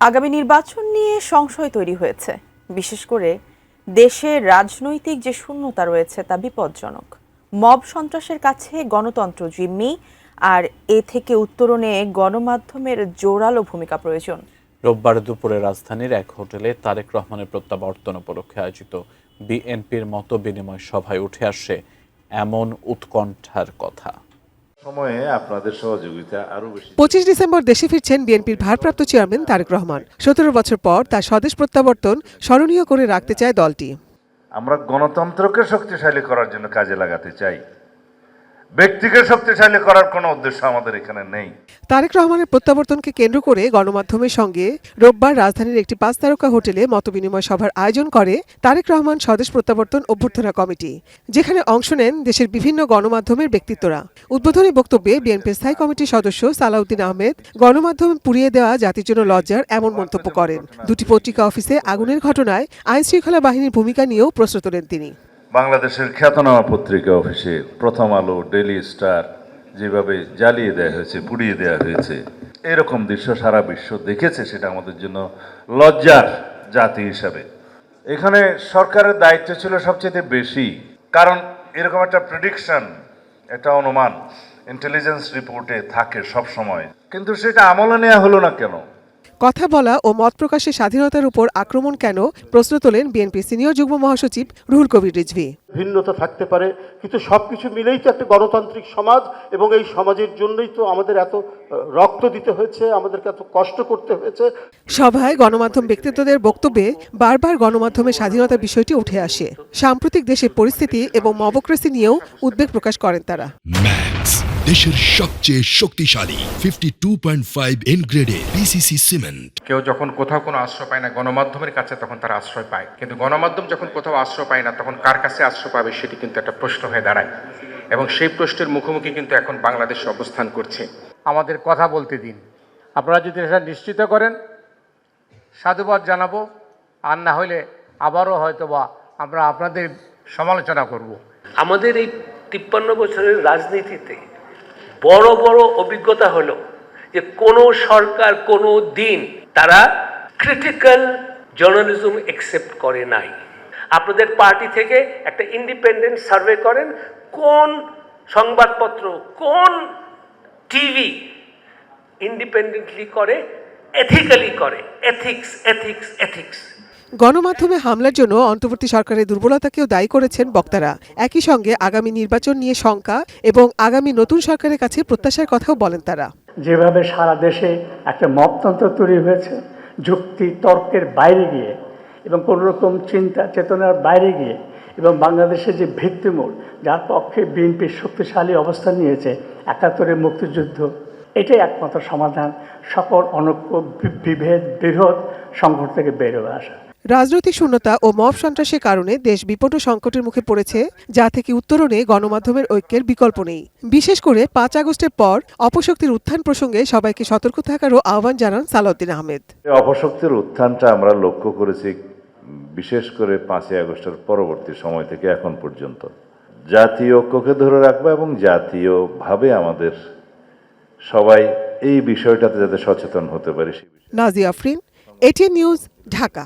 আগামী নির্বাচন নিয়ে সংশয় তৈরি হয়েছে, বিশেষ করে দেশে রাজনৈতিক যে শূন্যতা রয়েছে তা বিপজ্জনক। মব সন্ত্রাসের কাছে গণতন্ত্র জিম্মি, আর এ থেকে উত্তরণে গণমাধ্যমের জোরালো ভূমিকা প্রয়োজন। রোববার দুপুরে রাজধানীর এক হোটেলে তারেক রহমানের প্রত্যাবর্তন উপলক্ষে আয়োজিত বিএনপির মত বিনিময় সভায় উঠে আসে এমন উৎকণ্ঠার কথা। সময়ে আপনাদের সহযোগিতা আরো বেশি। 25 ডিসেম্বর দেশে ফিরছেন বিএনপির ভারপ্রাপ্ত চেয়ারম্যান তারেক রহমান। 17 বছর পর তার স্বদেশ প্রত্যাবর্তন স্মরণীয় করে রাখতে চায় দলটি। আমরা গণতন্ত্রকে শক্তিশালী করার জন্য কাজে লাগাতে চাই, ব্যক্তিকে শক্তিশালী করার কোনো উদ্দেশ্য আমাদের এখানে নেই। তারেক রহমানের প্রত্যাবর্তনকে কেন্দ্র করে গণমাধ্যমের সঙ্গে রোববার রাজধানীর একটি 5 তারকা হোটেলে মতবিনিময় সভার আয়োজন করে তারেক রহমান স্বদেশ প্রত্যাবর্তন অভ্যর্থনা কমিটি, যেখানে অংশ নেন দেশের বিভিন্ন গণমাধ্যমের ব্যক্তিত্বরা। উদ্বোধনী বক্তব্যে বিএনপির স্থায়ী কমিটির সদস্য সালাউদ্দিন আহমেদ গণমাধ্যমে পুড়িয়ে দেওয়া জাতির জন্য লজ্জার এমন মন্তব্য করেন। দুটি পত্রিকা অফিসে আগুনের ঘটনায় আইনশৃঙ্খলা বাহিনীর ভূমিকা নিয়েও প্রশ্ন তোলেন তিনি। বাংলাদেশের খ্যাতনামা পত্রিকা অফিসে প্রথম আলো, ডেইলি স্টার যেভাবে জ্বালিয়ে দেওয়া হয়েছে, পুড়িয়ে দেওয়া হয়েছে, এরকম দৃশ্য সারা বিশ্ব দেখেছে। সেটা আমাদের জন্য লজ্জার জাতি হিসাবে। এখানে সরকারের দায়িত্ব ছিল সবচেয়ে বেশি, কারণ এরকম একটা প্রেডিকশন, একটা অনুমান ইন্টেলিজেন্স রিপোর্টে থাকে সব সময়, কিন্তু সেটা আমলে নেওয়া হলো না কেন? কথা বলা ও মত প্রকাশের স্বাধীনতার উপর আক্রমণ কেন, প্রশ্ন তোলেন বিএনপির সিনিয়র যুগ্ম মহাসচিব রুহুল কবির রিজভী। ভিন্নতা থাকতে পারে, কিন্তু সবকিছু মিলেই তো একটা গণতান্ত্রিক সমাজ, এবং এই সমাজের জন্যই তো আমাদের এত রক্ত দিতে হয়েছে, আমাদেরকে এত কষ্ট করতে হয়েছে। সভায় গণমাধ্যম ব্যক্তিত্বদের বক্তব্যে বারবার গণমাধ্যমের স্বাধীনতার বিষয়টি উঠে আসে। সাম্প্রতিক দেশের পরিস্থিতি এবং মবক্রেসি নিয়েও উদ্বেগ প্রকাশ করেন তারা। ম্যাক্স, দেশের সবচেয়ে শক্তিশালী 52.5 এন গ্রেডের পিসিসি সিমেন্ট। কেউ যখন কোথাও কোনো আশ্রয় পায় না গণমাধ্যমের কাছে, তখন তারা আশ্রয় পায়, কিন্তু গণমাধ্যম যখন কোথাও আশ্রয় পায় না তখন কার কাছে আশ্রয় পাবে সেটি কিন্তু একটা প্রশ্ন হয়ে দাঁড়ায়, এবং সেই প্রশ্নের মুখোমুখি কিন্তু এখন বাংলাদেশ অবস্থান করছে। আমাদের কথা বলতে দিন, আপনারা যদি এটা নিশ্চিত করেন সাধুবাদ জানাবো, আর না হলে আবারও হয়তোবা আমরা আপনাদের সমালোচনা করব। আমাদের এই 53 বছরের রাজনীতিতে বড় বড় অভিজ্ঞতা হলো যে কোনো সরকার কোনো দিন তারা ক্রিটিক্যাল জার্নালিজম অ্যাকসেপ্ট করে নাই। আপনাদের পার্টি থেকে একটা ইন্ডিপেন্ডেন্ট সার্ভে করেন, কোন সংবাদপত্র, কোন টিভি ইন্ডিপেন্ডেন্টলি করে, এথিক্যালি করে। Ethics ethics ethics. গণমাধ্যমে হামলার জন্য অন্তর্বর্তী সরকারের দুর্বলতাকেও দায়ী করেছেন বক্তারা। একই সঙ্গে আগামী নির্বাচন নিয়ে শঙ্কা এবং আগামী নতুন সরকারের কাছে প্রত্যাশার কথাও বলেন তারা। যেভাবে সারা দেশে একটা মপতন্ত্র তৈরি হয়েছে, যুক্তি তর্কের বাইরে গিয়ে এবং কোনো রকম চিন্তা চেতনার বাইরে গিয়ে, এবং বাংলাদেশের যে ভিত্তিমূল যার পক্ষে বিএনপি শক্তিশালী অবস্থান নিয়েছে, 71-এর মুক্তিযুদ্ধ, এটাই একমাত্র সমাধান সকল অনৈক্য, বিভেদ, বিরোধ, সংঘাত থেকে বের হয়ে আসা। রাজনৈতিক শূন্যতা ও মব সন্ত্রাসের কারণে দেশ বিপদ ও সংকটের মুখে পড়েছে, যা থেকে উত্তরণে গণমাধ্যমের ঐক্যের বিকল্প নেই। বিশেষ করে 5 আগস্টের পর অপশক্তির উত্থান প্রসঙ্গে সবাইকে সতর্ক থাকারও আহ্বান জানান সালাউদ্দিন আহমেদ। অপশক্তির উত্থানটা আমরা লক্ষ্য করেছি বিশেষ করে 5 আগস্টের পরবর্তী সময় থেকে এখন পর্যন্ত। জাতীয় ঐক্যকে ধরে রাখবো এবং জাতীয়ভাবে আমাদের সবাই এই বিষয়টাতে যাতে সচেতন হতে পারে। Nazia Afrin, ATN news, Dhaka.